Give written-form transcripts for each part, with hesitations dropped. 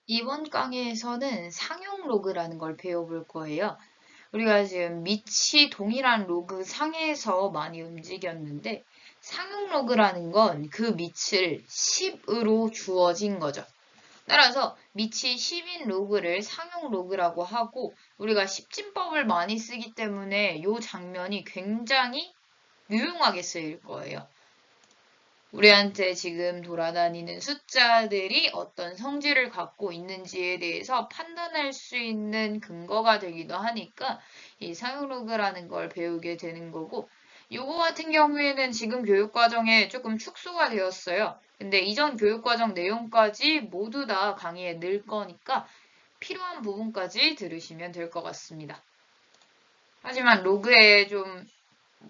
이번 강의에서는 상용 로그라는 걸 배워볼 거예요. 우리가 지금 밑이 동일한 로그 상에서 많이 움직였는데 상용 로그라는 건 그 밑을 10으로 주어진 거죠. 따라서 밑이 10인 로그를 상용 로그라고 하고 우리가 십진법을 많이 쓰기 때문에 이 장면이 굉장히 유용하게 쓰일 거예요. 우리한테 지금 돌아다니는 숫자들이 어떤 성질을 갖고 있는지에 대해서 판단할 수 있는 근거가 되기도 하니까 이 사용로그라는 걸 배우게 되는 거고, 요거 같은 경우에는 지금 교육과정에 조금 축소가 되었어요. 근데 이전 교육과정 내용까지 모두 다 강의에 넣을 거니까 필요한 부분까지 들으시면 될 것 같습니다. 하지만 로그에 좀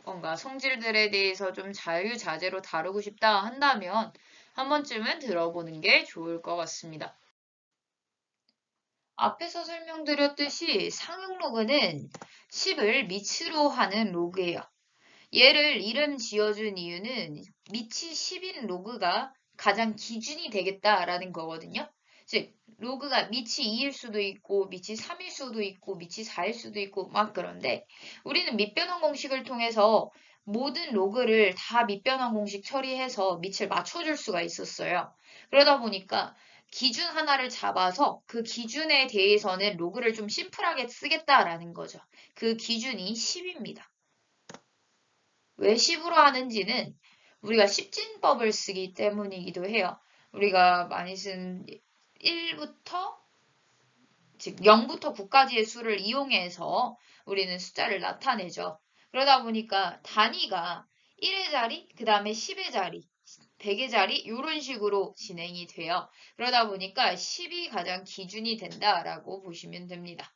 뭔가 성질들에 대해서 좀 자유자재로 다루고 싶다 한다면 한 번쯤은 들어보는 게 좋을 것 같습니다. 앞에서 설명드렸듯이 상용 로그는 10을 밑으로 하는 로그예요. 얘를 이름 지어준 이유는 밑이 10인 로그가 가장 기준이 되겠다라는 거거든요. 즉, 로그가 밑이 2일 수도 있고 밑이 3일 수도 있고 밑이 4일 수도 있고 막 그런데 우리는 밑변환 공식을 통해서 모든 로그를 다 밑변환 공식 처리해서 밑을 맞춰줄 수가 있었어요. 그러다 보니까 기준 하나를 잡아서 그 기준에 대해서는 로그를 좀 심플하게 쓰겠다라는 거죠. 그 기준이 10입니다. 왜 10으로 하는지는 우리가 십진법을 쓰기 때문이기도 해요. 우리가 많이 쓴 1부터 즉 0부터 9까지의 수를 이용해서 우리는 숫자를 나타내죠. 그러다 보니까 단위가 1의 자리, 그 다음에 10의 자리, 100의 자리 이런 식으로 진행이 돼요. 그러다 보니까 10이 가장 기준이 된다라고 보시면 됩니다.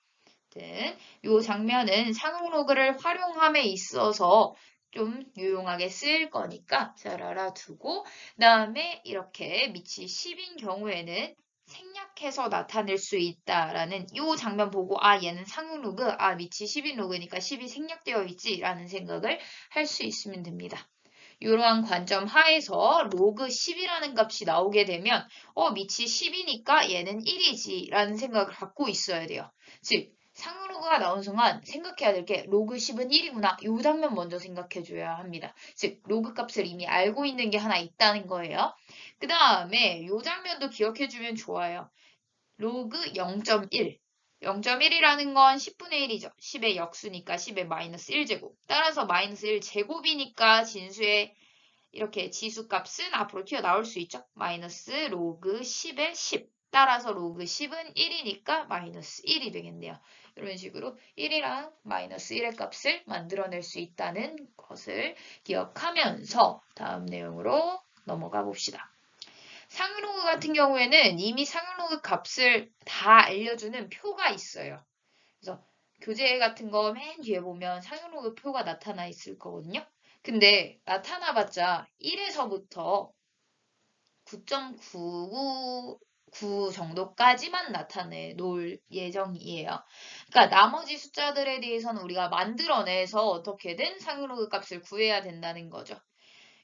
이 장면은 상용 로그를 활용함에 있어서 좀 유용하게 쓰일 거니까 잘 알아두고 그다음에 이렇게 밑이 10인 경우에는 생략해서 나타낼 수 있다라는 이 장면 보고 아 얘는 상용 로그 아 밑이 10인 로그니까 10이 생략되어 있지라는 생각을 할 수 있으면 됩니다. 이러한 관점 하에서 로그 10이라는 값이 나오게 되면 밑이 10이니까 얘는 1이지 라는 생각을 갖고 있어야 돼요. 즉 상로그가 나온 순간 생각해야 될 게 로그 10은 1이구나. 이 장면 먼저 생각해 줘야 합니다. 즉 로그 값을 이미 알고 있는 게 하나 있다는 거예요. 그 다음에 이 장면도 기억해 주면 좋아요. 로그 0.1 0.1이라는 건 10분의 1이죠. 10의 역수니까 10의 마이너스 1제곱. 따라서 마이너스 1제곱이니까 진수의 이렇게 지수값은 앞으로 튀어나올 수 있죠. 마이너스 로그 10의 10. 따라서 로그 10은 1이니까 마이너스 1이 되겠네요. 이런 식으로 1이랑 마이너스 1의 값을 만들어낼 수 있다는 것을 기억하면서 다음 내용으로 넘어가 봅시다. 상용로그 같은 경우에는 이미 상용로그 값을 다 알려주는 표가 있어요. 그래서 교재 같은 거 맨 뒤에 보면 상용로그 표가 나타나 있을 거거든요. 근데 나타나봤자 1에서부터 9.999 정도까지만 나타내 놓을 예정이에요. 그러니까 나머지 숫자들에 대해서는 우리가 만들어내서 어떻게든 상용로그 값을 구해야 된다는 거죠.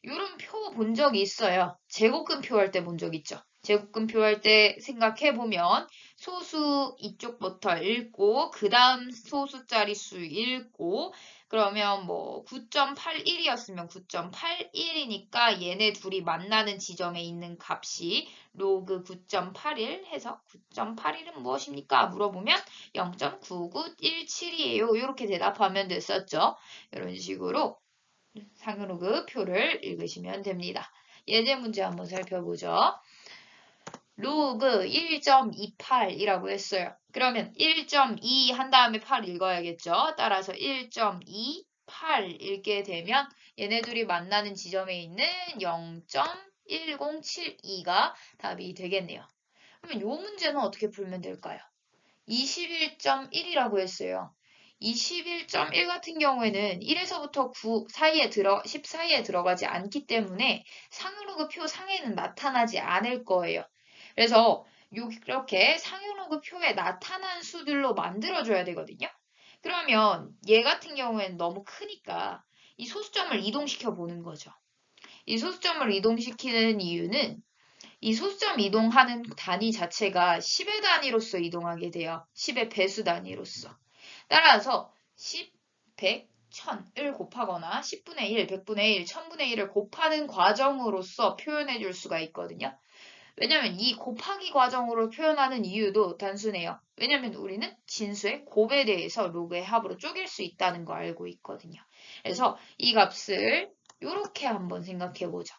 이런 표 본 적이 있어요. 제곱근표 할 때 본 적 있죠. 제곱근표 할 때 생각해보면 소수 이쪽부터 읽고 그 다음 소수 자릿수 읽고 그러면 뭐 9.81이었으면 9.81이니까 얘네 둘이 만나는 지점에 있는 값이 로그 9.81 해서 9.81은 무엇입니까? 물어보면 0.9917이에요. 이렇게 대답하면 됐었죠. 이런 식으로 상으로그 표를 읽으시면 됩니다. 예제 문제 한번 살펴보죠. 로그 1.28이라고 했어요. 그러면 1.2 한 다음에 8 읽어야겠죠. 따라서 1.28 읽게 되면 얘네들이 만나는 지점에 있는 0.1072가 답이 되겠네요. 그러면 이 문제는 어떻게 풀면 될까요? 21.1이라고 했어요. 21.1 같은 경우에는 1에서부터 9 사이에 10 사이에 들어가지 않기 때문에 상용로그 표 상에는 나타나지 않을 거예요. 그래서 이렇게 상용로그 표에 나타난 수들로 만들어줘야 되거든요. 그러면 얘 같은 경우에는 너무 크니까 이 소수점을 이동시켜 보는 거죠. 이 소수점을 이동시키는 이유는 이 소수점 이동하는 단위 자체가 10의 단위로서 이동하게 돼요. 10의 배수 단위로서. 따라서 10, 100, 1000을 곱하거나 10분의 1, 100분의 1, 1000분의 1을 곱하는 과정으로서 표현해 줄 수가 있거든요. 왜냐면 이 곱하기 과정으로 표현하는 이유도 단순해요. 왜냐면 우리는 진수의 곱에 대해서 로그의 합으로 쪼갤 수 있다는 거 알고 있거든요. 그래서 이 값을 이렇게 한번 생각해 보죠.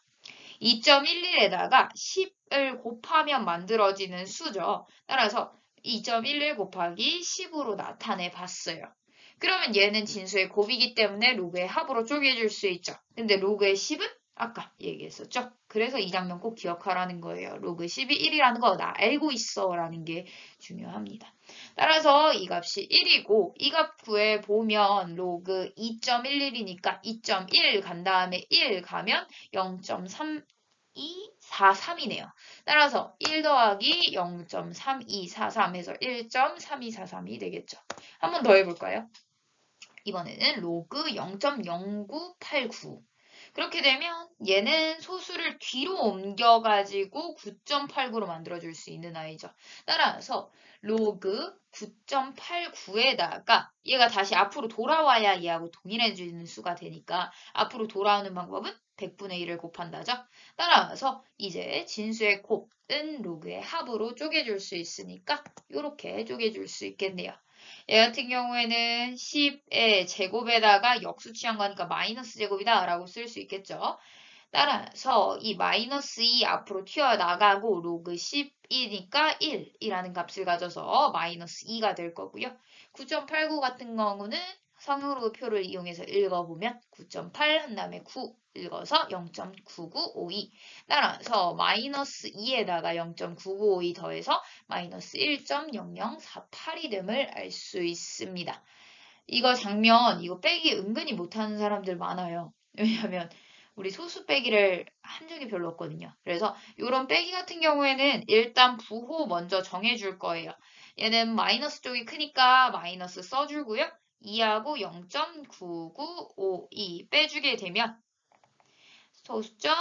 2.11에다가 10을 곱하면 만들어지는 수죠. 따라서 2.11 곱하기 10으로 나타내 봤어요. 그러면 얘는 진수의 곱이기 때문에 로그의 합으로 쪼개줄 수 있죠. 근데 로그의 10은 아까 얘기했었죠. 그래서 이 장면 꼭 기억하라는 거예요. 로그 10이 1이라는 거 나 알고 있어 라는 게 중요합니다. 따라서 이 값이 1이고 이 값 구해 보면 로그 2.11이니까 2.1 간 다음에 1 가면 0.3243이네요. 따라서 1 더하기 0.3243 해서 1.3243이 되겠죠. 한 번 더 해볼까요? 이번에는 로그 0.0989. 그렇게 되면 얘는 소수를 뒤로 옮겨가지고 9.89로 만들어줄 수 있는 아이죠. 따라서 로그 9.89에다가 얘가 다시 앞으로 돌아와야 얘하고 동일해지는 수가 되니까 앞으로 돌아오는 방법은 100분의 1을 곱한다죠. 따라서 이제 진수의 곱은 로그의 합으로 쪼개줄 수 있으니까 이렇게 쪼개줄 수 있겠네요. 얘 같은 경우에는 10의 제곱에다가 역수 취한 거니까 마이너스 제곱이다 라고 쓸 수 있겠죠. 따라서 이 마이너스 2 앞으로 튀어나가고 로그 10이니까 1이라는 값을 가져서 마이너스 2가 될 거고요. 9.89 같은 경우는 성형로그 표를 이용해서 읽어보면 9.8 한 다음에 9 읽어서 0.9952 따라서 마이너스 2에다가 0.9952 더해서 마이너스 1.0048이 됨을 알 수 있습니다. 이거 장면 이거 빼기 은근히 못하는 사람들 많아요. 왜냐하면 우리 소수 빼기를 한 적이 별로 없거든요. 그래서 이런 빼기 같은 경우에는 일단 부호 먼저 정해줄 거예요. 얘는 마이너스 쪽이 크니까 마이너스 써주고요. 2하고 0.9952 빼주게 되면 소수점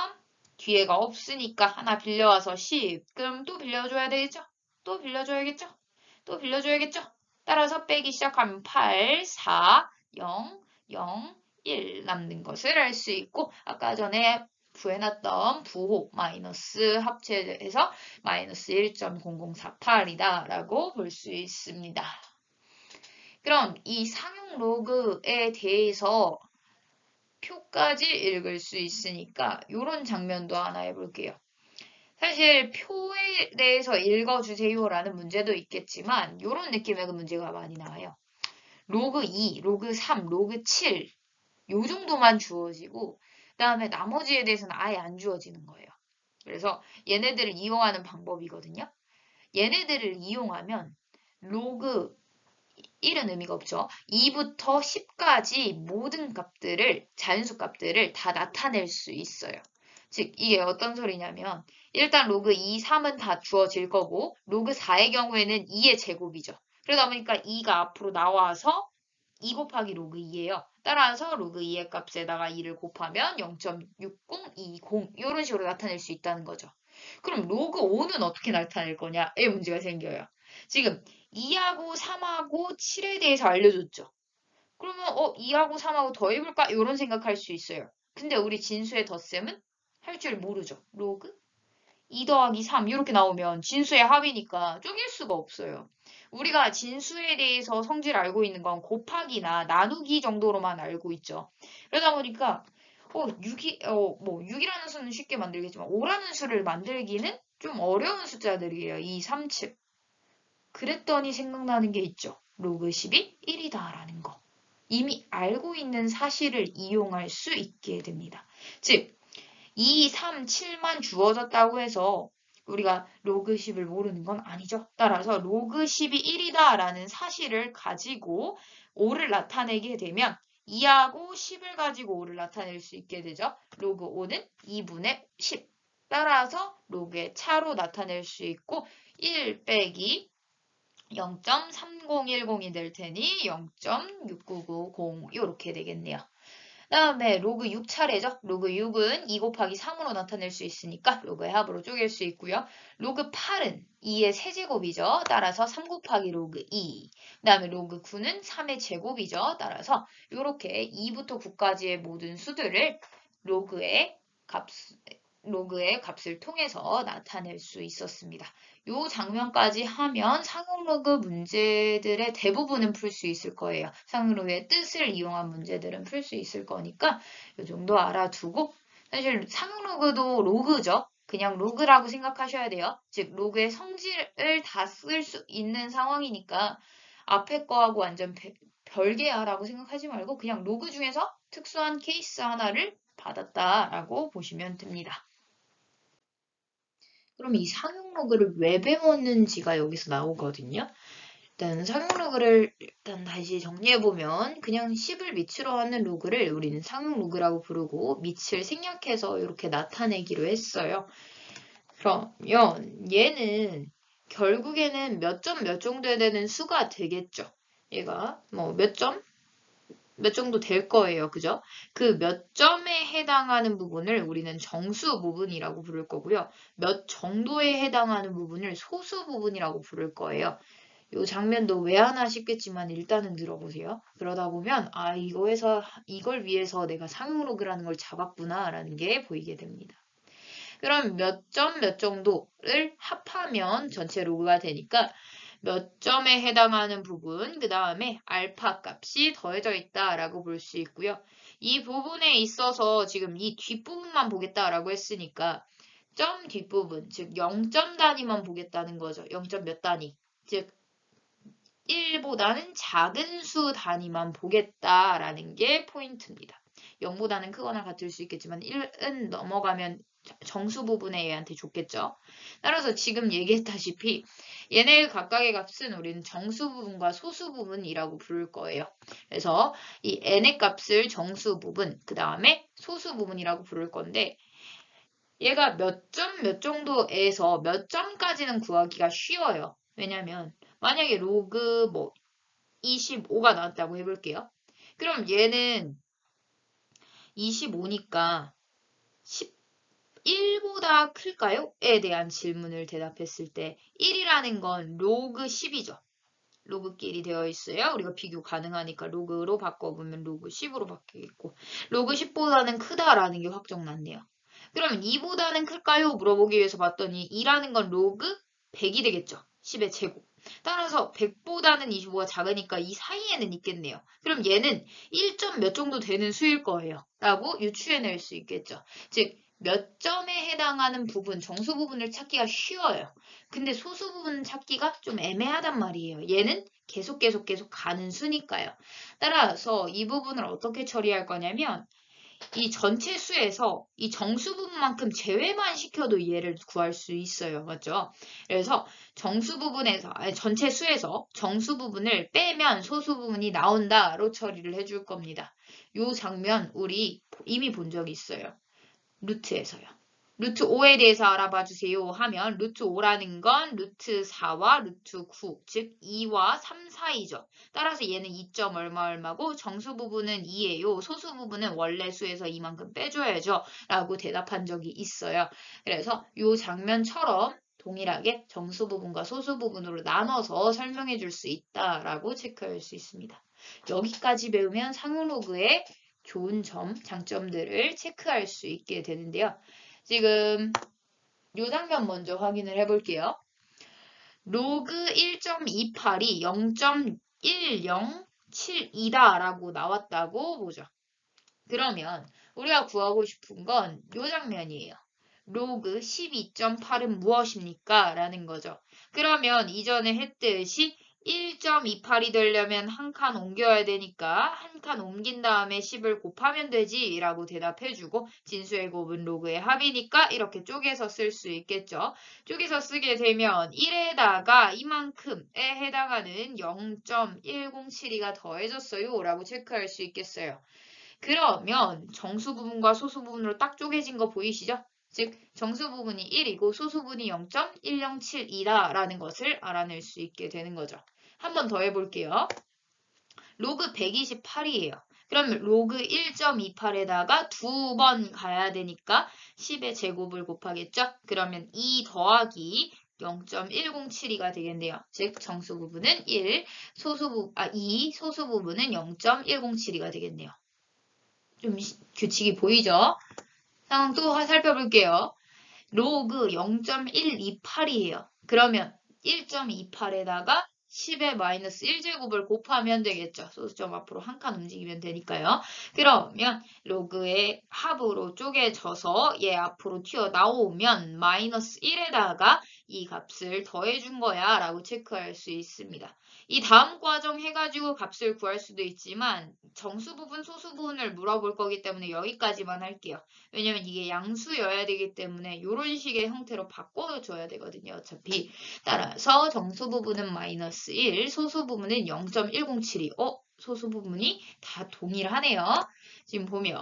뒤에가 없으니까 하나 빌려와서 10. 그럼 또 빌려줘야 되겠죠? 또 빌려줘야겠죠? 또 빌려줘야겠죠? 따라서 빼기 시작하면 8, 4, 0, 0, 1 남는 것을 알 수 있고 아까 전에 구해놨던 부호 마이너스 합체해서 마이너스 1.0048이다 라고 볼 수 있습니다. 그럼 이 상용 로그에 대해서 표까지 읽을 수 있으니까 이런 장면도 하나 해볼게요. 사실 표에 대해서 읽어주세요라는 문제도 있겠지만 이런 느낌의 문제가 많이 나와요. 로그 2, 로그 3, 로그 7 요 정도만 주어지고 그 다음에 나머지에 대해서는 아예 안 주어지는 거예요. 그래서 얘네들을 이용하는 방법이거든요. 얘네들을 이용하면 로그 1은 의미가 없죠. 2부터 10까지 모든 값들을, 자연수 값들을 다 나타낼 수 있어요. 즉, 이게 어떤 소리냐면, 일단 로그 2, 3은 다 주어질 거고, 로그 4의 경우에는 2의 제곱이죠. 그러다 보니까 2가 앞으로 나와서 2 곱하기 로그 2예요. 따라서 로그 2의 값에다가 2를 곱하면 0.6020 이런 식으로 나타낼 수 있다는 거죠. 그럼 로그 5는 어떻게 나타낼 거냐에 문제가 생겨요. 지금 2하고 3하고 7에 대해서 알려줬죠. 그러면 2하고 3하고 더해볼까? 이런 생각할 수 있어요. 근데 우리 진수의 덧셈은 할 줄 모르죠. 로그 2 더하기 3 이렇게 나오면 진수의 합이니까 쪼갤 수가 없어요. 우리가 진수에 대해서 성질을 알고 있는 건 곱하기나 나누기 정도로만 알고 있죠. 그러다 보니까 6이라는 수는 쉽게 만들겠지만 5라는 수를 만들기는 좀 어려운 숫자들이에요. 2, 3, 7. 그랬더니 생각나는 게 있죠. 로그 10이 1이다라는 거. 이미 알고 있는 사실을 이용할 수 있게 됩니다. 즉 2, 3, 7만 주어졌다고 해서 우리가 로그 10을 모르는 건 아니죠. 따라서 로그 10이 1이다 라는 사실을 가지고 5를 나타내게 되면 2하고 10을 가지고 5를 나타낼 수 있게 되죠. 로그 5는 2분의 10. 따라서 로그의 차로 나타낼 수 있고 1 빼기 0.3010이 될 테니 0.6990 이렇게 되겠네요. 다음에 로그 6차례죠. 로그 6은 2 곱하기 3으로 나타낼 수 있으니까 로그의 합으로 쪼갤 수 있고요. 로그 8은 2의 세제곱이죠. 따라서 3 곱하기 로그 2. 그 다음에 로그 9는 3의 제곱이죠. 따라서 이렇게 2부터 9까지의 모든 수들을 로그의 값, 로그의 값을 통해서 나타낼 수 있었습니다. 요 장면까지 하면 상용로그 문제들의 대부분은 풀 수 있을 거예요. 상용로그의 뜻을 이용한 문제들은 풀 수 있을 거니까 요 정도 알아두고 사실 상용로그도 로그죠. 그냥 로그라고 생각하셔야 돼요. 즉 로그의 성질을 다 쓸 수 있는 상황이니까 앞에 거하고 완전 별개야라고 생각하지 말고 그냥 로그 중에서 특수한 케이스 하나를 받았다라고 보시면 됩니다. 그럼 이 상용 로그를 왜 배웠는지가 여기서 나오거든요. 일단 상용 로그를 일단 다시 정리해보면 그냥 10을 밑으로 하는 로그를 우리는 상용 로그라고 부르고 밑을 생략해서 이렇게 나타내기로 했어요. 그러면 얘는 결국에는 몇 점 몇 정도 되는 수가 되겠죠. 얘가 뭐 몇 정도 될 거예요. 그죠? 그 몇 점에 해당하는 부분을 우리는 정수 부분이라고 부를 거고요. 몇 정도에 해당하는 부분을 소수 부분이라고 부를 거예요. 이 장면도 왜 하나 싶겠지만 일단은 들어보세요. 그러다 보면 아 이걸 위해서 내가 상용로그라는 걸 잡았구나라는 게 보이게 됩니다. 그럼 몇 점 몇 정도를 합하면 전체 로그가 되니까 몇 점에 해당하는 부분, 그 다음에 알파 값이 더해져 있다라고 볼 수 있고요. 이 부분에 있어서 지금 이 뒷부분만 보겠다라고 했으니까 점 뒷부분, 즉 0점 단위만 보겠다는 거죠. 0점 몇 단위, 즉 1보다는 작은 수 단위만 보겠다라는 게 포인트입니다. 0보다는 크거나 같을 수 있겠지만 1은 넘어가면 정수 부분에 얘한테 줬겠죠. 따라서 지금 얘기했다시피 얘네 각각의 값은 우리는 정수 부분과 소수 부분이라고 부를 거예요. 그래서 이 n의 값을 정수 부분, 그 다음에 소수 부분이라고 부를 건데 얘가 몇 점 몇 정도에서 몇 점까지는 구하기가 쉬워요. 왜냐면 만약에 로그 뭐 25가 나왔다고 해볼게요. 그럼 얘는 25니까 11보다 클까요? 에 대한 질문을 대답했을 때 1이라는 건 로그 10이죠. 로그끼리 되어 있어요. 우리가 비교 가능하니까 로그로 바꿔보면 로그 10으로 바뀌겠고 로그 10보다는 크다라는 게 확정났네요. 그럼 2보다는 클까요? 물어보기 위해서 봤더니 2라는 건 로그 100이 되겠죠. 10의 제곱. 따라서 100보다는 25가 작으니까 이 사이에는 있겠네요. 그럼 얘는 1점 몇 정도 되는 수일 거예요. 라고 유추해낼 수 있겠죠. 즉 몇 점에 해당하는 부분, 정수 부분을 찾기가 쉬워요. 근데 소수 부분 찾기가 좀 애매하단 말이에요. 얘는 계속 가는 수니까요. 따라서 이 부분을 어떻게 처리할 거냐면 이 전체 수에서 이 정수 부분만큼 제외만 시켜도 얘를 구할 수 있어요. 맞죠? 그래서 정수 부분에서, 아니 전체 수에서 정수 부분을 빼면 소수 부분이 나온다로 처리를 해줄 겁니다. 이 장면 우리 이미 본 적이 있어요. 루트에서요. 루트 5에 대해서 알아봐 주세요 하면 루트 5라는 건 루트 4와 루트 9, 즉 2와 3 사이죠. 따라서 얘는 2점 얼마고 정수 부분은 2예요. 소수 부분은 원래 수에서 이만큼 빼줘야죠. 라고 대답한 적이 있어요. 그래서 이 장면처럼 동일하게 정수 부분과 소수 부분으로 나눠서 설명해 줄 수 있다라고 체크할 수 있습니다. 여기까지 배우면 상용로그의 좋은 점, 장점들을 체크할 수 있게 되는데요. 지금 이 장면 먼저 확인을 해볼게요. 로그 1.28이 0.1072다 라고 나왔다고 보죠. 그러면 우리가 구하고 싶은 건 이 장면이에요. 로그 12.8은 무엇입니까? 라는 거죠. 그러면 이전에 했듯이 1.28이 되려면 한 칸 옮겨야 되니까 한 칸 옮긴 다음에 10을 곱하면 되지 라고 대답해주고 진수의 곱은 로그의 합이니까 이렇게 쪼개서 쓸 수 있겠죠. 쪼개서 쓰게 되면 1에다가 이만큼에 해당하는 0.1072가 더해졌어요 라고 체크할 수 있겠어요. 그러면 정수 부분과 소수 부분으로 딱 쪼개진 거 보이시죠? 즉 정수 부분이 1이고 소수 부분이 0.1072다라는 것을 알아낼 수 있게 되는 거죠. 한 번 더 해볼게요. 로그 128이에요. 그럼 로그 1.28에다가 두 번 가야 되니까 10의 제곱을 곱하겠죠? 그러면 2 더하기 0.1072가 되겠네요. 즉 정수 부분은 1, 2, 소수 부분은 0.1072가 되겠네요. 좀 규칙이 보이죠? 상황 또 살펴볼게요. 로그 0.128이에요. 그러면 1.28에다가 10의 마이너스 1제곱을 곱하면 되겠죠. 소수점 앞으로 한 칸 움직이면 되니까요. 그러면 로그의 합으로 쪼개져서 얘 앞으로 튀어나오면 마이너스 1에다가 이 값을 더해준 거야 라고 체크할 수 있습니다. 이 다음 과정 해가지고 값을 구할 수도 있지만 정수 부분, 소수 부분을 물어볼 거기 때문에 여기까지만 할게요. 왜냐면 이게 양수여야 되기 때문에 이런 식의 형태로 바꿔줘야 되거든요. 어차피. 따라서 정수 부분은 마이너스 1, 소수 부분은 0.107이. 소수 부분이 다 동일하네요. 지금 보면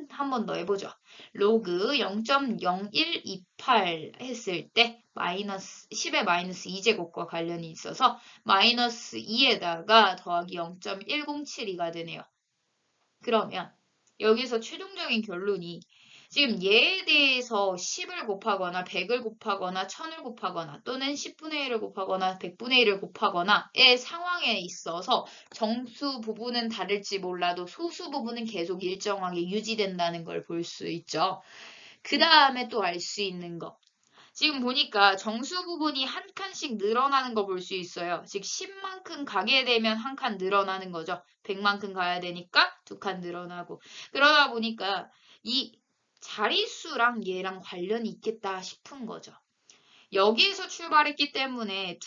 한 번 더 해보죠. 로그 0.0128 했을 때 마이너스 10의 마이너스 2제곱과 관련이 있어서 마이너스 2에다가 더하기 0.1072가 되네요. 그러면 여기서 최종적인 결론이 지금 얘에 대해서 10을 곱하거나 100을 곱하거나 1000을 곱하거나 또는 10분의 1을 곱하거나 100분의 1을 곱하거나의 상황에 있어서 정수 부분은 다를지 몰라도 소수 부분은 계속 일정하게 유지된다는 걸 볼 수 있죠. 그 다음에 또 알 수 있는 거. 지금 보니까 정수 부분이 한 칸씩 늘어나는 거 볼 수 있어요. 즉 10만큼 가게 되면 한 칸 늘어나는 거죠. 100만큼 가야 되니까 두 칸 늘어나고. 그러다 보니까 이 자릿수랑 얘랑 관련이 있겠다 싶은 거죠. 여기에서 출발했기 때문에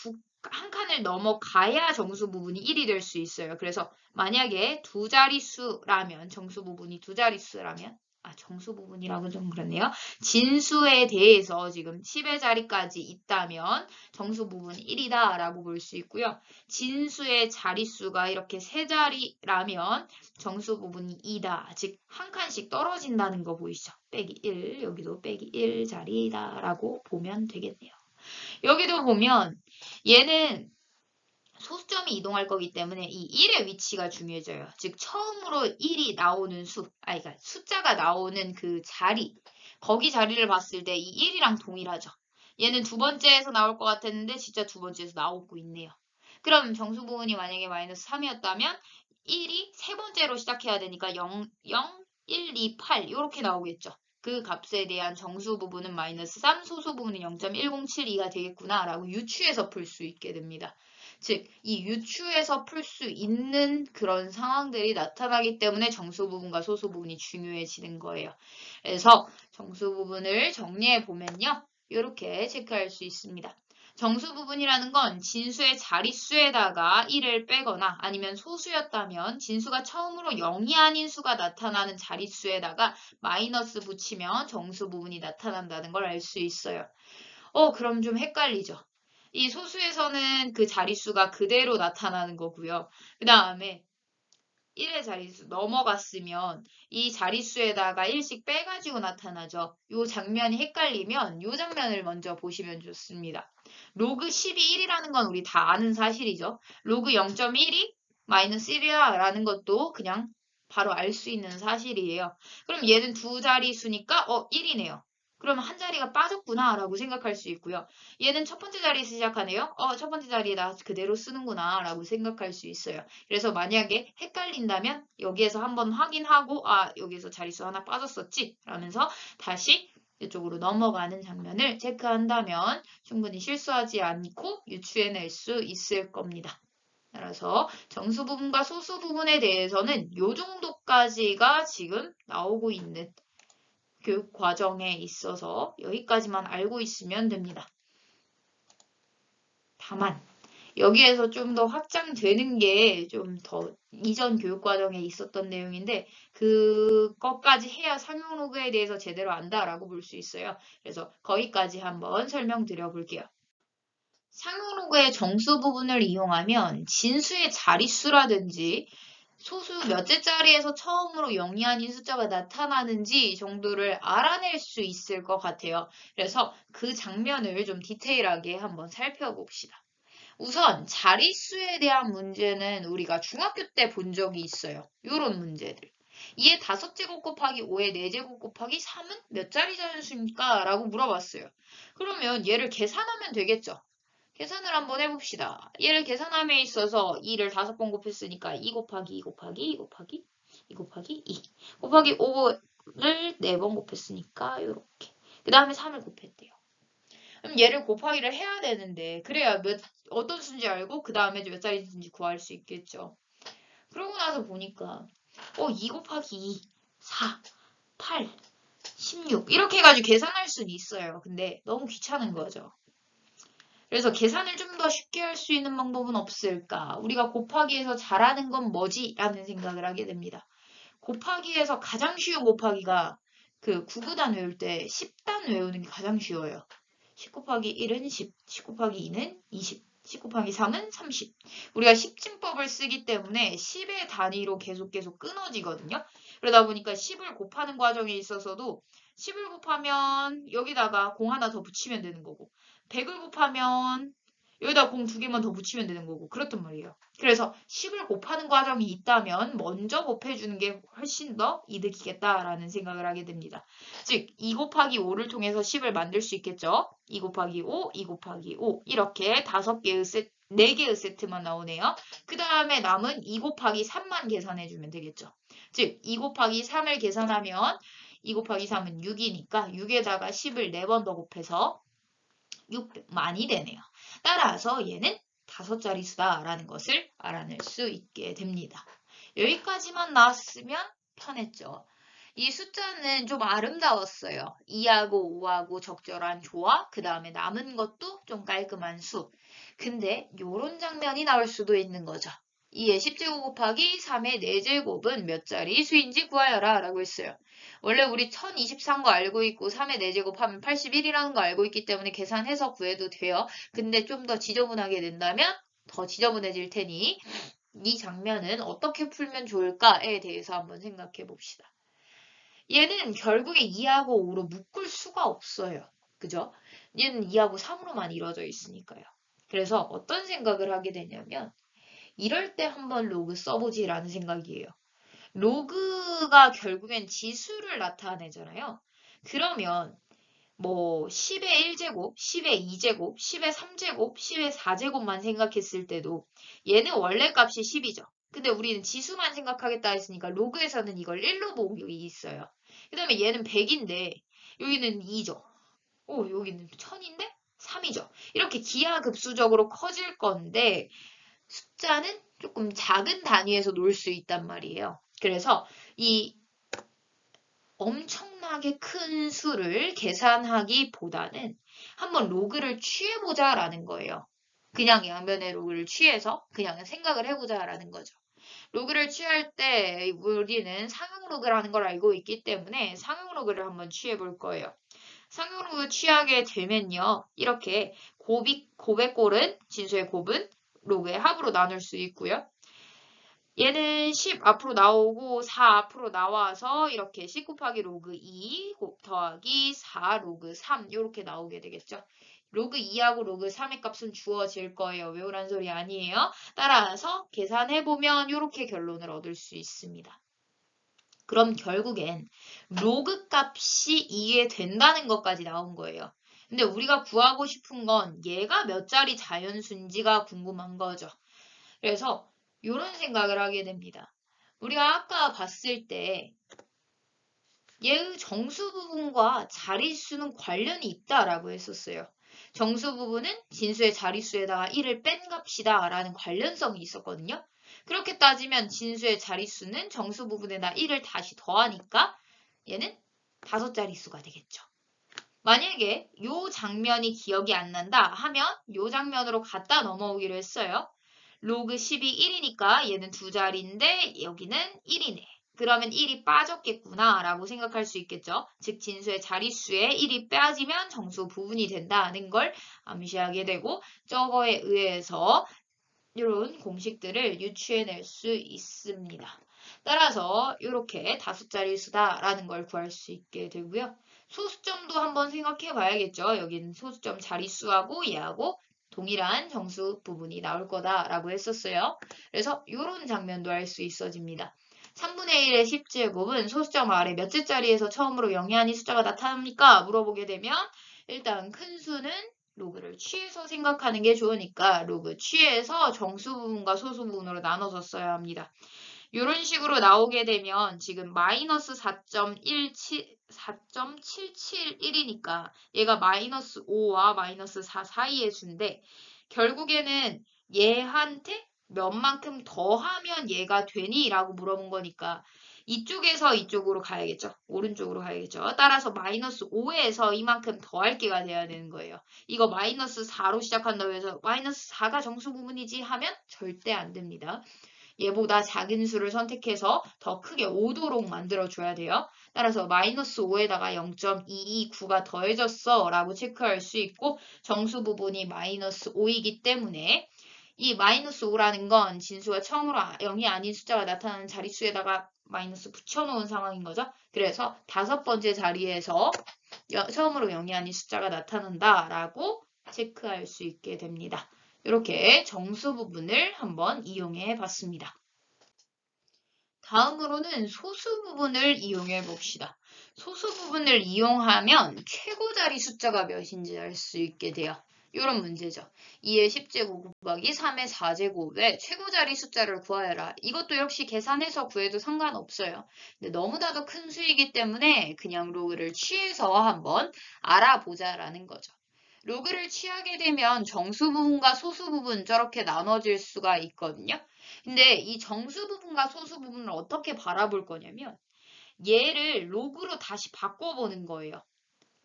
한 칸을 넘어가야 정수 부분이 1이 될 수 있어요. 그래서 만약에 두 자릿수라면, 정수 부분이 두 자릿수라면, 정수 부분이라고 좀 그렇네요. 진수에 대해서 지금 10의 자리까지 있다면 정수 부분이 1이다 라고 볼 수 있고요. 진수의 자릿수가 이렇게 세 자리라면 정수 부분이 2다. 즉 한 칸씩 떨어진다는 거 보이시죠? 빼기 1, 여기도 빼기 1 자리다 라고 보면 되겠네요. 여기도 보면 얘는 소수점이 이동할 거기 때문에 이 1의 위치가 중요해져요. 즉 처음으로 1이 나오는 그러니까 숫자가 나오는 그 자리, 거기 자리를 봤을 때 이 1이랑 동일하죠. 얘는 두 번째에서 나올 것 같았는데 진짜 두 번째에서 나오고 있네요. 그럼 정수 부분이 만약에 마이너스 3이었다면 1이 세 번째로 시작해야 되니까 0, 0, 1, 2, 8 이렇게 나오겠죠. 그 값에 대한 정수 부분은 마이너스 3, 소수 부분은 0.1072가 되겠구나 라고 유추해서 풀 수 있게 됩니다. 즉, 이 유추해서 풀 수 있는 그런 상황들이 나타나기 때문에 정수 부분과 소수 부분이 중요해지는 거예요. 그래서 정수 부분을 정리해 보면요. 이렇게 체크할 수 있습니다. 정수 부분이라는 건 진수의 자릿수에다가 1을 빼거나 아니면 소수였다면 진수가 처음으로 0이 아닌 수가 나타나는 자릿수에다가 마이너스 붙이면 정수 부분이 나타난다는 걸 알 수 있어요. 그럼 좀 헷갈리죠. 이 소수에서는 그 자릿수가 그대로 나타나는 거고요. 그 다음에 1의 자릿수 넘어갔으면 이 자릿수에다가 1씩 빼가지고 나타나죠. 이 장면이 헷갈리면 이 장면을 먼저 보시면 좋습니다. 로그 10이 1이라는 건 우리 다 아는 사실이죠. 로그 0.1이 마이너스 1이라는 것도 그냥 바로 알 수 있는 사실이에요. 그럼 얘는 두 자릿수니까 1이네요. 그러면 한 자리가 빠졌구나 라고 생각할 수 있고요. 얘는 첫 번째 자리에서 시작하네요. 첫 번째 자리에다 그대로 쓰는구나 라고 생각할 수 있어요. 그래서 만약에 헷갈린다면 여기에서 한번 확인하고 여기서 자릿수 하나 빠졌었지 라면서 다시 이쪽으로 넘어가는 장면을 체크한다면 충분히 실수하지 않고 유추해낼 수 있을 겁니다. 따라서 정수 부분과 소수 부분에 대해서는 이 정도까지가 지금 나오고 있는 교육 과정에 있어서 여기까지만 알고 있으면 됩니다. 다만 여기에서 좀 더 확장되는 게 좀 더 이전 교육 과정에 있었던 내용인데 그것까지 해야 상용 로그에 대해서 제대로 안다라고 볼 수 있어요. 그래서 거기까지 한번 설명드려 볼게요. 상용 로그의 정수 부분을 이용하면 진수의 자릿수라든지 소수 몇째 자리에서 처음으로 0이 아닌 숫자가 나타나는지 정도를 알아낼 수 있을 것 같아요. 그래서 그 장면을 좀 디테일하게 한번 살펴봅시다. 우선 자릿수에 대한 문제는 우리가 중학교 때 본 적이 있어요. 요런 문제들. 2의 5제곱 곱하기 5의 4제곱 곱하기 3은 몇 자리 자연수입니까? 라고 물어봤어요. 그러면 얘를 계산하면 되겠죠. 계산을 한번 해봅시다. 얘를 계산함에 있어서 2를 5번 곱했으니까 2 곱하기 2 곱하기 2 곱하기 2 곱하기 2 곱하기 5를 4번 곱했으니까 요렇게. 그 다음에 3을 곱했대요. 그럼 얘를 곱하기를 해야 되는데 그래야 어떤 수인지 알고 그 다음에 몇 자리인지 구할 수 있겠죠. 그러고 나서 보니까 2 곱하기 2, 4, 8, 16 이렇게 해가지고 계산할 수는 있어요. 근데 너무 귀찮은 거죠. 그래서 계산을 좀 더 쉽게 할 수 있는 방법은 없을까? 우리가 곱하기에서 잘하는 건 뭐지? 라는 생각을 하게 됩니다. 곱하기에서 가장 쉬운 곱하기가 그 9구단 외울 때 10단 외우는 게 가장 쉬워요. 10 곱하기 1은 10, 10 곱하기 2는 20, 10 곱하기 3은 30. 우리가 십진법을 쓰기 때문에 10의 단위로 계속 끊어지거든요. 그러다 보니까 10을 곱하는 과정에 있어서도 10을 곱하면 여기다가 공 하나 더 붙이면 되는 거고 100을 곱하면 여기다 공 2개만 더 붙이면 되는 거고 그렇단 말이에요. 그래서 10을 곱하는 과정이 있다면 먼저 곱해주는 게 훨씬 더 이득이겠다라는 생각을 하게 됩니다. 즉 2 곱하기 5를 통해서 10을 만들 수 있겠죠. 2 곱하기 5, 2 곱하기 5 이렇게 5개의 세트 4개의 세트만 나오네요. 그 다음에 남은 2 곱하기 3만 계산해주면 되겠죠. 즉 2 곱하기 3을 계산하면 2 곱하기 3은 6이니까 6에다가 10을 4번 더 곱해서 600만이 되네요. 따라서 얘는 5자릿수다라는 것을 알아낼 수 있게 됩니다. 여기까지만 나왔으면 편했죠. 이 숫자는 좀 아름다웠어요. 2하고 5하고 적절한 조화, 그 다음에 남은 것도 좀 깔끔한 수. 근데 요런 장면이 나올 수도 있는 거죠. 2의 10제곱 곱하기 3의 4제곱은 몇 자리 수인지 구하여라 라고 했어요. 원래 우리 1023거 알고 있고 3의 4제곱 하면 81이라는 거 알고 있기 때문에 계산해서 구해도 돼요. 근데 좀 더 지저분하게 된다면 더 지저분해질 테니 이 장면은 어떻게 풀면 좋을까에 대해서 한번 생각해 봅시다. 얘는 결국에 2하고 5로 묶을 수가 없어요. 그죠? 얘는 2하고 3으로만 이루어져 있으니까요. 그래서 어떤 생각을 하게 되냐면 이럴 때 한번 로그 써보지라는 생각이에요. 로그가 결국엔 지수를 나타내잖아요. 그러면 뭐 10의 1제곱, 10의 2제곱, 10의 3제곱, 10의 4제곱만 생각했을 때도 얘는 원래 값이 10이죠. 근데 우리는 지수만 생각하겠다 했으니까 로그에서는 이걸 1로 보기 있어요. 그 다음에 얘는 100인데 여기는 2죠. 여기는 1000인데 3이죠. 이렇게 기하급수적으로 커질 건데 숫자는 조금 작은 단위에서 놓을 수 있단 말이에요. 그래서 이 엄청나게 큰 수를 계산하기보다는 한번 로그를 취해보자라는 거예요. 그냥 양변의 로그를 취해서 그냥 생각을 해보자라는 거죠. 로그를 취할 때 우리는 상용 로그라는 걸 알고 있기 때문에 상용 로그를 한번 취해볼 거예요. 상용 로그 취하게 되면요. 이렇게 곱의 꼴은 진수의 곱은 로그의 합으로 나눌 수 있고요. 얘는 10 앞으로 나오고 4 앞으로 나와서 이렇게 10 곱하기 로그 2 더하기 4 로그 3 이렇게 나오게 되겠죠. 로그 2하고 로그 3의 값은 주어질 거예요. 외우란 소리 아니에요. 따라서 계산해보면 이렇게 결론을 얻을 수 있습니다. 그럼 결국엔 로그 값이 이해 된다는 것까지 나온 거예요. 근데 우리가 구하고 싶은 건 얘가 몇 자리 자연수인지가 궁금한 거죠. 그래서 이런 생각을 하게 됩니다. 우리가 아까 봤을 때 얘의 정수 부분과 자릿수는 관련이 있다라고 했었어요. 정수 부분은 진수의 자릿수에다가 1을 뺀 값이다 라는 관련성이 있었거든요. 그렇게 따지면 진수의 자릿수는 정수 부분에다 1을 다시 더하니까 얘는 5자릿수가 되겠죠. 만약에 이 장면이 기억이 안 난다 하면 이 장면으로 갖다 넘어오기로 했어요. 로그 10이 1이니까 얘는 2자리인데 여기는 1이네. 그러면 1이 빠졌겠구나 라고 생각할 수 있겠죠. 즉 진수의 자릿수에 1이 빠지면 정수 부분이 된다는 걸 암시하게 되고 저거에 의해서 이런 공식들을 유추해낼 수 있습니다. 따라서 이렇게 5자릿수다라는 걸 구할 수 있게 되고요. 소수점도 한번 생각해 봐야겠죠. 여기는 소수점 자릿수하고 얘하고 동일한 정수 부분이 나올 거다라고 했었어요. 그래서 이런 장면도 알 수 있어집니다. 3분의 1의 10제곱은 소수점 아래 몇째 자리에서 처음으로 영이한이 숫자가 나타납니까? 물어보게 되면 일단 큰 수는 로그를 취해서 생각하는 게 좋으니까 로그 취해서 정수 부분과 소수 부분으로 나눠서 써야 합니다. 이런 식으로 나오게 되면 지금 마이너스 4.771이니까 얘가 마이너스 5와 마이너스 4 사이의 수인데 결국에는 얘한테 몇만큼 더하면 얘가 되니? 라고 물어본 거니까 이쪽에서 이쪽으로 가야겠죠. 오른쪽으로 가야겠죠. 따라서 마이너스 5에서 이만큼 더할 게가 돼야 되는 거예요. 이거 마이너스 4로 시작한다고 해서 마이너스 4가 정수 부분이지 하면 절대 안 됩니다. 얘보다 작은 수를 선택해서 더 크게 5도록 만들어줘야 돼요. 따라서 마이너스 5에다가 0.229가 더해졌어 라고 체크할 수 있고 정수 부분이 마이너스 5이기 때문에 이 마이너스 5라는 건 진수가 처음으로 0이 아닌 숫자가 나타나는 자릿수에다가 마이너스 붙여놓은 상황인 거죠. 그래서 5번째 자리에서 처음으로 0이 아닌 숫자가 나타난다라고 체크할 수 있게 됩니다. 이렇게 정수 부분을 한번 이용해 봤습니다. 다음으로는 소수 부분을 이용해 봅시다. 소수 부분을 이용하면 최고 자리 숫자가 몇인지 알 수 있게 돼요. 이런 문제죠. 2의 10제곱 곱하기 3의 4제곱의 최고 자리 숫자를 구하여라. 이것도 역시 계산해서 구해도 상관없어요. 근데 너무나도 큰 수이기 때문에 그냥 로그를 취해서 한번 알아보자라는 거죠. 로그를 취하게 되면 정수 부분과 소수 부분 저렇게 나눠질 수가 있거든요. 근데 이 정수 부분과 소수 부분을 어떻게 바라볼 거냐면 얘를 로그로 다시 바꿔보는 거예요.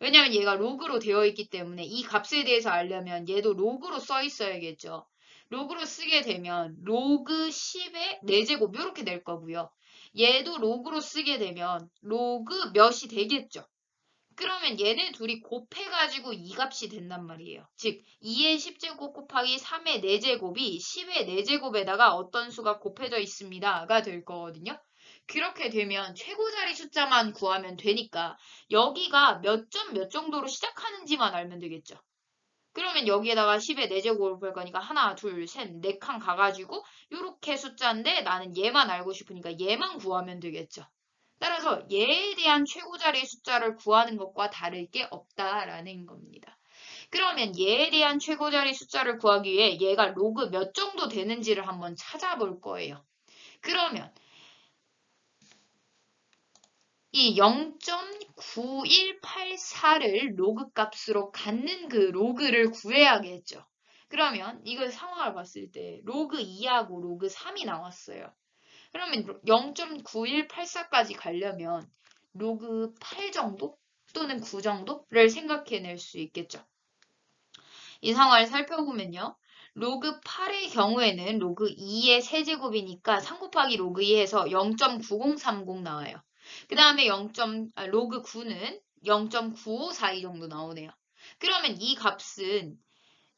왜냐면 얘가 로그로 되어 있기 때문에 이 값에 대해서 알려면 얘도 로그로 써 있어야겠죠. 로그로 쓰게 되면 로그 10의 4제곱 이렇게 될 거고요. 얘도 로그로 쓰게 되면 로그 몇이 되겠죠. 그러면 얘네 둘이 곱해가지고 이 값이 된단 말이에요. 즉 2의 10제곱 곱하기 3의 4제곱이 10의 4제곱에다가 어떤 수가 곱해져 있습니다가 될 거거든요. 그렇게 되면 최고 자리 숫자만 구하면 되니까 여기가 몇 점 몇 정도로 시작하는지만 알면 되겠죠. 그러면 여기에다가 10의 4제곱을 볼 거니까 하나, 둘, 셋, 4칸 가가지고 이렇게 숫자인데 나는 얘만 알고 싶으니까 얘만 구하면 되겠죠. 따라서 얘에 대한 최고 자리 숫자를 구하는 것과 다를 게 없다라는 겁니다. 그러면 얘에 대한 최고 자리 숫자를 구하기 위해 얘가 로그 몇 정도 되는지를 한번 찾아볼 거예요. 그러면 이 0.9184를 로그 값으로 갖는 그 로그를 구해야겠죠. 그러면 이걸 상황을 봤을 때 로그 2하고 로그 3이 나왔어요. 그러면 0.9184까지 가려면 로그 8 정도 또는 9 정도를 생각해낼 수 있겠죠. 이 상황을 살펴보면요. 로그 8의 경우에는 로그 2의 세제곱이니까 3 곱하기 로그 2에서 0.9030 나와요. 그 다음에 로그 9는 0.9542 정도 나오네요. 그러면 이 값은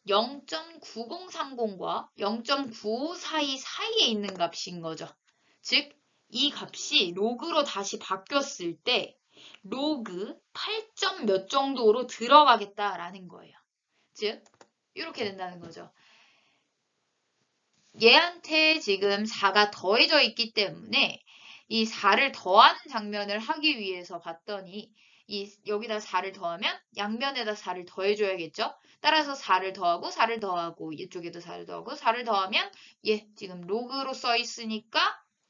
0.9030과 0.9542 사이에 있는 값인 거죠. 즉, 이 값이 로그로 다시 바뀌었을 때 로그 8점 몇 정도로 들어가겠다라는 거예요. 즉, 이렇게 된다는 거죠. 얘한테 지금 4가 더해져 있기 때문에 이 4를 더하는 장면을 하기 위해서 봤더니 여기다 4를 더하면 양면에다 4를 더해줘야겠죠. 따라서 4를 더하고 4를 더하고 이쪽에도 4를 더하고 4를 더하면 얘 지금 로그로 써 있으니까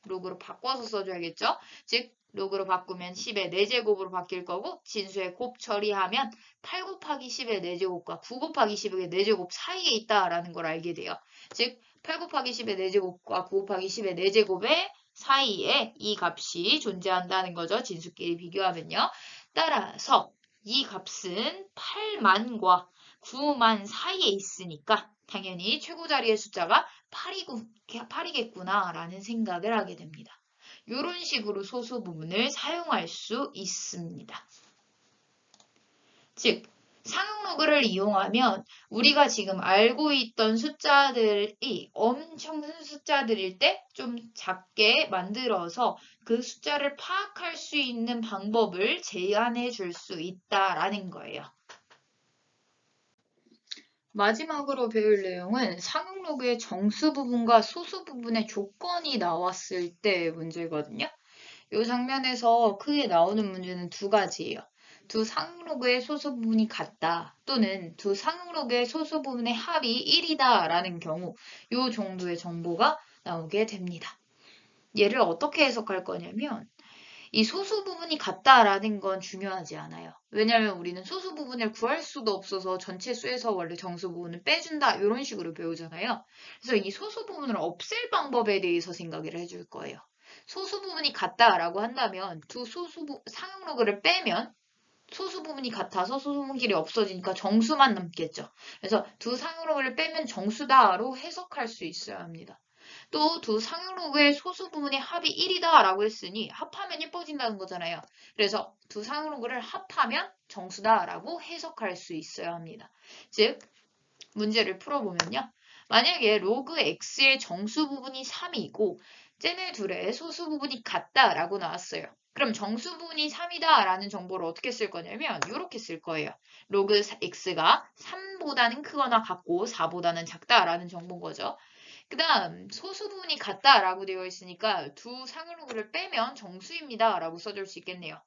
로그로 바꿔서 써줘야겠죠. 즉 로그로 바꾸면 10의 4제곱으로 바뀔 거고 진수의 곱 처리하면 8 곱하기 10의 4제곱과 9 곱하기 10의 4제곱 사이에 있다라는 걸 알게 돼요. 즉 8 곱하기 10의 4제곱과 9 곱하기 10의 4제곱의 사이에 이 값이 존재한다는 거죠. 진수끼리 비교하면요. 따라서 이 값은 8만과 9만 사이에 있으니까 당연히 최고 자리의 숫자가 8이겠구나 라는 생각을 하게 됩니다. 이런 식으로 소수 부분을 사용할 수 있습니다. 즉, 상용 로그를 이용하면 우리가 지금 알고 있던 숫자들이 엄청 큰 숫자들일 때 좀 작게 만들어서 그 숫자를 파악할 수 있는 방법을 제안해 줄 수 있다라는 거예요. 마지막으로 배울 내용은 상용 로그의 정수 부분과 소수 부분의 조건이 나왔을 때 문제거든요. 이 장면에서 크게 나오는 문제는 두 가지예요. 두 상용 로그의 소수 부분이 같다 또는 두 상용 로그의 소수 부분의 합이 1이다 라는 경우 이 정도의 정보가 나오게 됩니다. 얘를 어떻게 해석할 거냐면 이 소수 부분이 같다라는 건 중요하지 않아요. 왜냐하면 우리는 소수 부분을 구할 수도 없어서 전체 수에서 원래 정수 부분을 빼준다 이런 식으로 배우잖아요. 그래서 이 소수 부분을 없앨 방법에 대해서 생각을 해줄 거예요. 소수 부분이 같다라고 한다면 두 상용 로그를 빼면 소수 부분이 같아서 소수 부분끼리 없어지니까 정수만 남겠죠. 그래서 두 상용 로그를 빼면 정수다로 해석할 수 있어야 합니다. 또 두 상용 로그의 소수 부분의 합이 1이다 라고 했으니 합하면 예뻐진다는 거잖아요. 그래서 두 상용 로그를 합하면 정수다 라고 해석할 수 있어야 합니다. 즉 문제를 풀어보면요. 만약에 로그 x의 정수 부분이 3이고 쟤네 둘의 소수 부분이 같다라고 나왔어요. 그럼 정수 부분이 3이다 라는 정보를 어떻게 쓸 거냐면 이렇게 쓸 거예요. 로그 x가 3보다는 크거나 같고 4보다는 작다라는 정보인 거죠. 그 다음 소수 부분이 같다라고 되어 있으니까 두 상용 로그를 빼면 정수입니다 라고 써줄 수 있겠네요.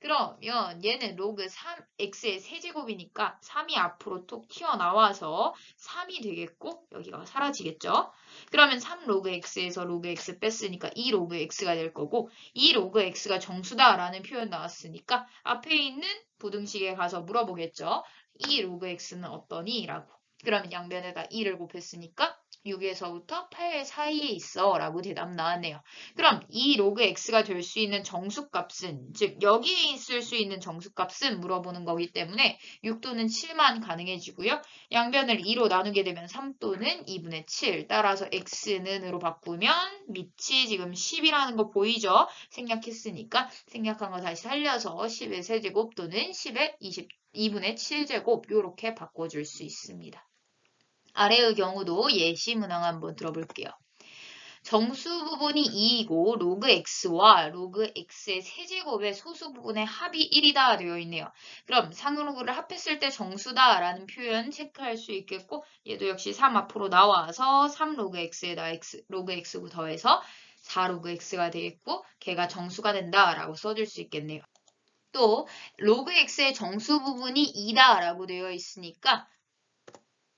그러면 얘는 로그 3x의 세제곱이니까 3이 앞으로 톡 튀어나와서 3이 되겠고 여기가 사라지겠죠. 그러면 3 로그 x에서 로그 x 뺐으니까 2 로그 x가 될 거고 2 로그 x가 정수다라는 표현 나왔으니까 앞에 있는 부등식에 가서 물어보겠죠. 2 로그 x는 어떠니? 라고. 그러면 양변에다 2를 곱했으니까 6에서부터 8 사이에 있어 라고 대답 나왔네요. 그럼 이 로그 x가 될 수 있는 정수값은 즉 여기에 있을 수 있는 정수값은 물어보는 거기 때문에 6 또는 7만 가능해지고요. 양변을 2로 나누게 되면 3 또는 2분의 7 따라서 x는 으로 바꾸면 밑이 지금 10이라는 거 보이죠? 생략했으니까 생략한 거 다시 살려서 10의 세제곱 또는 10의 2분의 7제곱 이렇게 바꿔줄 수 있습니다. 아래의 경우도 예시 문항 한번 들어볼게요. 정수 부분이 2이고 로그 x와 로그 x의 세제곱의 소수 부분의 합이 1이다 되어 있네요. 그럼 상용 로그를 합했을 때 정수다라는 표현 체크할 수 있겠고 얘도 역시 3 앞으로 나와서 3 로그 x에다 로그 x 더해서 4 로그 x가 되겠고 걔가 정수가 된다라고 써줄 수 있겠네요. 또 로그 x의 정수 부분이 2다라고 되어 있으니까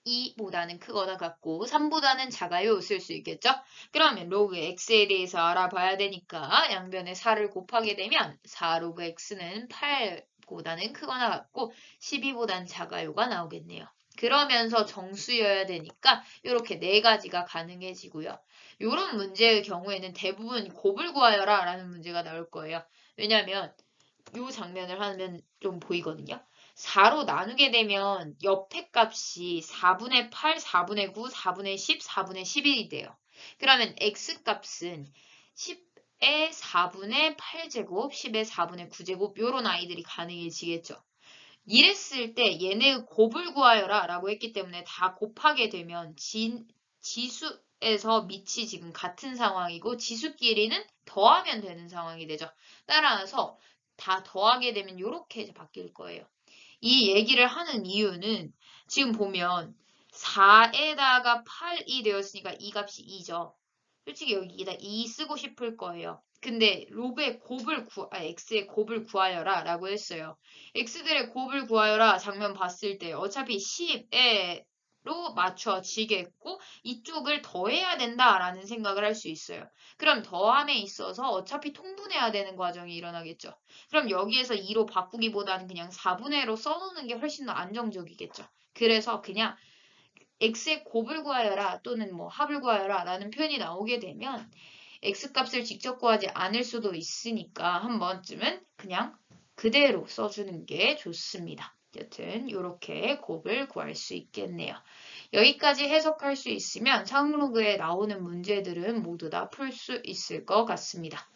2보다는 크거나 같고 3보다는 작아요 쓸 수 있겠죠? 그러면 로그 x에 대해서 알아봐야 되니까 양변에 4를 곱하게 되면 4 로그 x는 8보다는 크거나 같고 12보다는 작아요가 나오겠네요. 그러면서 정수여야 되니까 이렇게 네 가지가 가능해지고요. 이런 문제의 경우에는 대부분 곱을 구하여라 라는 문제가 나올 거예요. 왜냐하면 이 장면을 하면 좀 보이거든요. 4로 나누게 되면 옆에 값이 4분의 8, 4분의 9, 4분의 10, 4분의 11이 돼요. 그러면 x값은 10의 4분의 8제곱, 10의 4분의 9제곱 이런 아이들이 가능해지겠죠. 이랬을 때 얘네의 곱을 구하여라 라고 했기 때문에 다 곱하게 되면 지수에서 밑이 지금 같은 상황이고 지수끼리는 더하면 되는 상황이 되죠. 따라서 다 더하게 되면 이렇게 바뀔 거예요. 이 얘기를 하는 이유는 지금 보면 4에다가 8이 되었으니까 이 값이 2죠. 솔직히 여기다 2 쓰고 싶을 거예요. 근데 로그의 x의 곱을 구하여라 라고 했어요. x들의 곱을 구하여라 장면 봤을 때 어차피 10에로 맞춰지겠고 이쪽을 더해야 된다라는 생각을 할 수 있어요. 그럼 더함에 있어서 어차피 통분해야 되는 과정이 일어나겠죠. 그럼 여기에서 2로 바꾸기보다는 그냥 4분의 1로 써놓는 게 훨씬 더 안정적이겠죠. 그래서 그냥 x의 곱을 구하여라 또는 뭐 합을 구하여라 라는 표현이 나오게 되면 x값을 직접 구하지 않을 수도 있으니까 한 번쯤은 그냥 그대로 써주는 게 좋습니다. 여튼 이렇게 곱을 구할 수 있겠네요. 여기까지 해석할 수 있으면 상록에 나오는 문제들은 모두 다 풀 수 있을 것 같습니다.